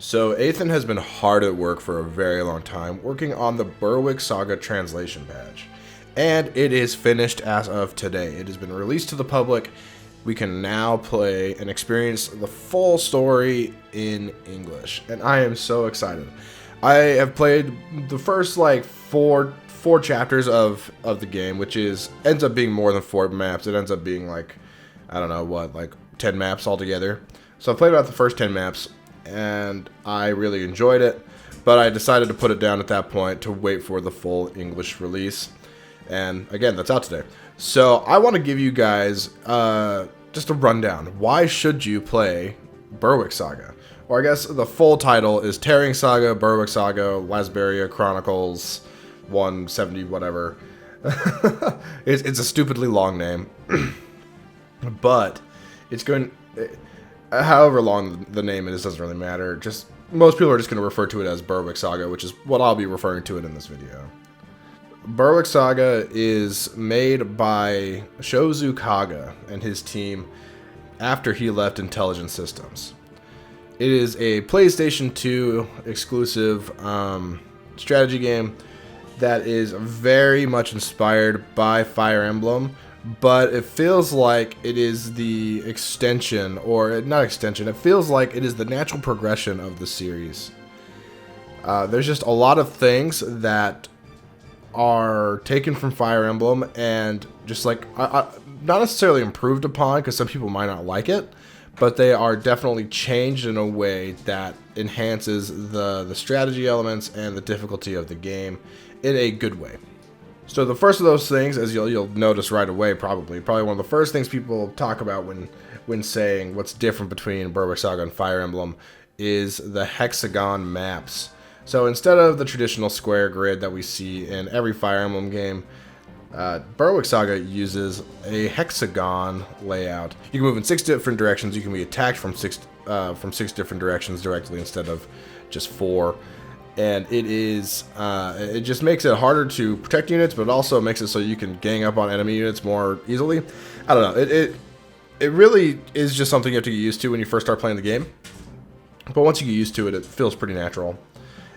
So Ethan has been hard at work for a very long time, working on the Berwick Saga translation patch. And it is finished as of today. It has been released to the public. We can now play and experience the full story in English. And I am so excited. I have played the first four chapters of the game, which ends up being more than 4 maps. It ends up being I don't know what, 10 maps altogether. So I played about the first 10 maps, and I really enjoyed it, but I decided to put it down at that point to wait for the full English release. And again, that's out today. So I want to give you guys just a rundown. Why should you play Berwick Saga? Or I guess the full title is Tearing Saga, Berwick Saga, Lasberia Chronicles 170 whatever. It's a stupidly long name. But it's going... However long the name is doesn't really matter. Just most people are just going to refer to it as Berwick Saga, which is what I'll be referring to it in this video. Berwick Saga is made by Shozu Kaga and his team after he left Intelligent Systems. It is a PlayStation 2 exclusive strategy game that is very much inspired by Fire Emblem, but it feels like it is the extension, or not extension, it feels like it is the natural progression of the series. There's just a lot of things that are taken from Fire Emblem and just not necessarily improved upon, because some people might not like it, but they are definitely changed in a way that enhances the strategy elements and the difficulty of the game in a good way. So the first of those things, as you'll notice right away, probably one of the first things people talk about when saying what's different between Berwick Saga and Fire Emblem is the hexagon maps. So instead of the traditional square grid that we see in every Fire Emblem game, Berwick Saga uses a hexagon layout. You can move in 6 different directions. You can be attacked from six different directions directly instead of just 4. And it just makes it harder to protect units, but it also makes it so you can gang up on enemy units more easily. I don't know. It really is just something you have to get used to when you first start playing the game. But once you get used to it, it feels pretty natural.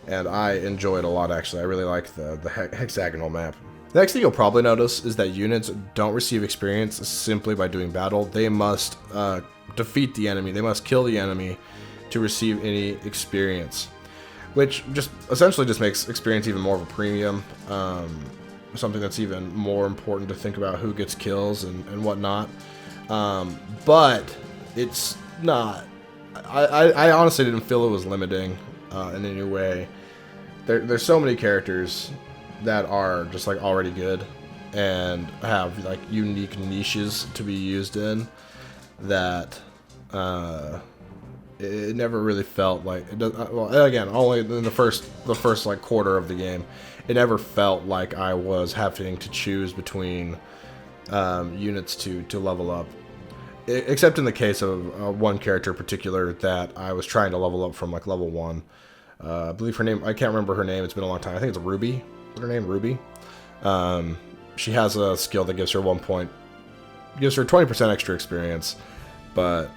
And I enjoy it a lot, actually. I really like the hexagonal map. The next thing you'll probably notice is that units don't receive experience simply by doing battle. They must defeat the enemy. They must kill the enemy to receive any experience, which just essentially just makes experience even more of a premium. Something that's even more important to think about who gets kills and whatnot. But it's not... I honestly didn't feel it was limiting in any way. There's so many characters that are just already good and have unique niches to be used in that it never really felt like it does. Well, again, only in the first quarter of the game, it never felt like I was having to choose between units to level up, except in the case of one character in particular that I was trying to level up from level 1. I believe her name, I can't remember her name, it's been a long time. I think it's Ruby. What's her name? Ruby. She has a skill that gives her 20% extra experience, but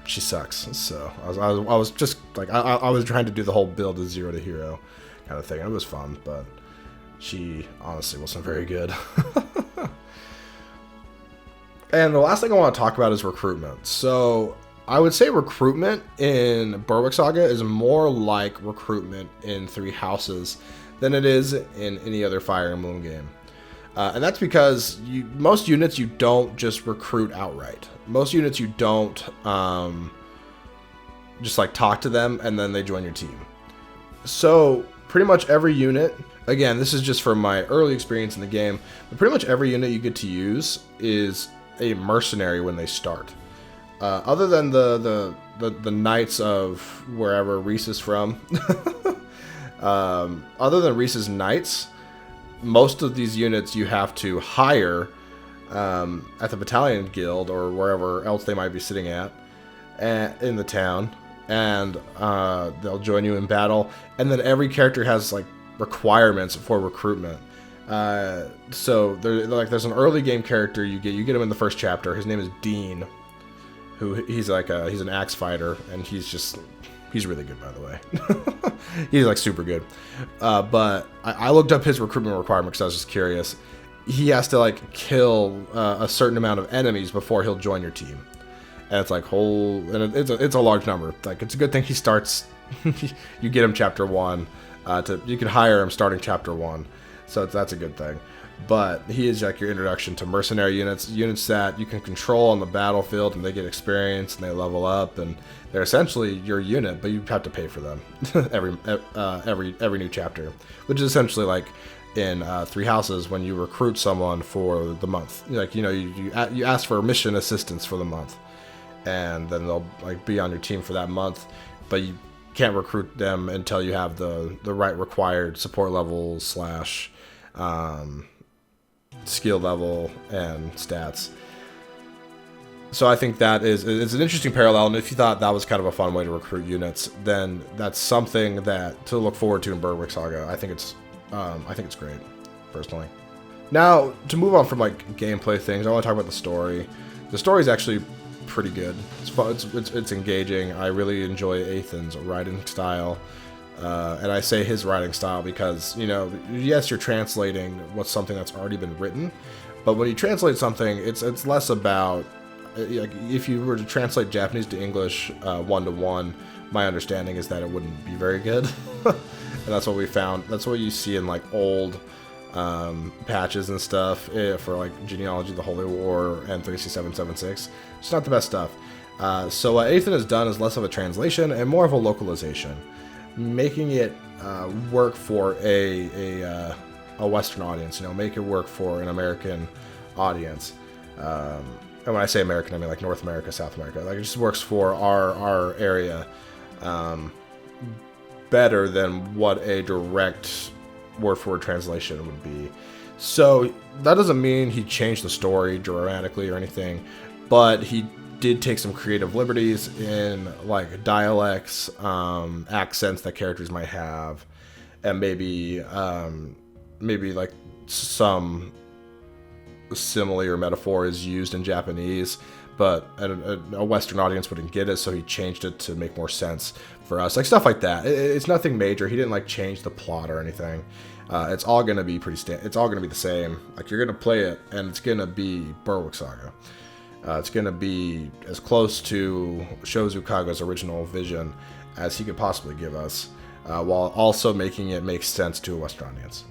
she sucks. So I was just I was trying to do the whole build as 0 to hero kind of thing. It was fun, but she honestly wasn't very good. And the last thing I want to talk about is recruitment. So I would say recruitment in Berwick Saga is more like recruitment in Three Houses than it is in any other Fire Emblem game. And that's because most units you don't just recruit outright. Most units you don't just talk to them and then they join your team. So pretty much every unit, again, this is just from my early experience in the game, but pretty much every unit you get to use is a mercenary when they start. Other than the knights of wherever Reese is from, other than Reese's knights, most of these units you have to hire at the battalion guild or wherever else they might be sitting at in the town, and they'll join you in battle. And then every character has requirements for recruitment. So there's an early game character you get him in the first chapter. His name is Dean, who he's an axe fighter, and he's really good, by the way. He's like super good. But I looked up his recruitment requirement because I was just curious. He has to like kill a certain amount of enemies before he'll join your team, and it's like it's a large number. Like, it's a good thing he starts. You get him chapter 1. You can hire him starting chapter 1, so that's a good thing. But he is like your introduction to mercenary units that you can control on the battlefield, and they get experience and they level up, and they're essentially your unit, but you have to pay for them every new chapter, which is essentially like in Three Houses when you recruit someone for the month. Like, you ask for mission assistance for the month, and then they'll like be on your team for that month, but you can't recruit them until you have the right required support level / skill level and stats. So I think it's an interesting parallel, and if you thought that was kind of a fun way to recruit units, then that's something that to look forward to in Berwick Saga. I think it's great, personally. Now, to move on from like gameplay things, I want to talk about the story. The story is actually pretty good. It's fun. It's engaging. I really enjoy Ethan's writing style. And I say his writing style because, yes, you're translating what's something that's already been written, but when you translate something, it's less about, like, if you were to translate Japanese to English 1-to-1, my understanding is that it wouldn't be very good. And that's what we found. That's what you see in like old patches and stuff for like Genealogy of the Holy War and 36776. It's not the best stuff. So what Ethan has done is less of a translation and more of a localization, making it work for a Western audience. Make it work for an American audience. And when I say American, I mean like North America, South America. Like, it just works for our area better than what a direct word-for-word translation would be. So that doesn't mean he changed the story dramatically or anything, but he did take some creative liberties in like dialects, accents that characters might have, and maybe like some simile or metaphor is used in Japanese, but a Western audience wouldn't get it, so he changed it to make more sense for us. Like, stuff like that. It's nothing major. He didn't like change the plot or anything. It's all gonna be it's all gonna be the same. Like, you're gonna play it, and it's gonna be Berwick Saga. It's going to be as close to Shozu Kaga's original vision as he could possibly give us, while also making it make sense to a Western audience.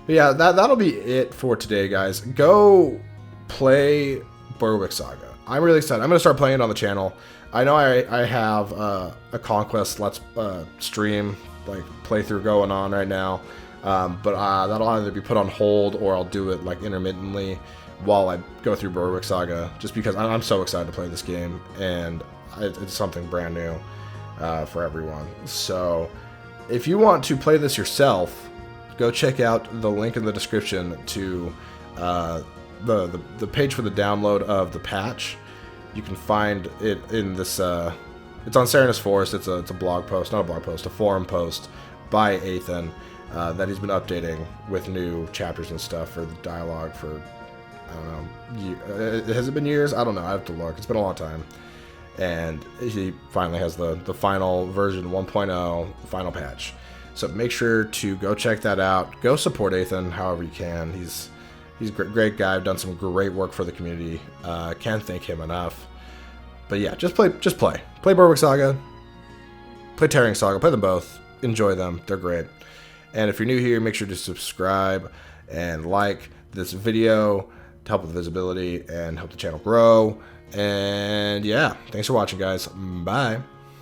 But yeah, that'll be it for today, guys. Go play Berwick Saga. I'm really excited. I'm going to start playing it on the channel. I know I have a Conquest Let's stream, like, playthrough going on right now, but that'll either be put on hold or I'll do it like intermittently while I go through Berwick Saga, just because I'm so excited to play this game, and it's something brand new for everyone. So if you want to play this yourself, go check out the link in the description to the page for the download of the patch. You can find it in this, it's on Serenus Forest. It's a blog post, not a blog post, a forum post by Ethan that he's been updating with new chapters and stuff for the dialogue for, I don't know, has it been years? I don't know, I have to look. It's been a long time. And he finally has the final version 1.0 final patch. So make sure to go check that out. Go support Ethan however you can. He's a great guy. I've done some great work for the community. Can't thank him enough. But yeah, just play. Play Berwick Saga. Play Tearing Saga. Play them both. Enjoy them. They're great. And if you're new here, make sure to subscribe and like this video to help with visibility and help the channel grow. And yeah, thanks for watching, guys. Bye.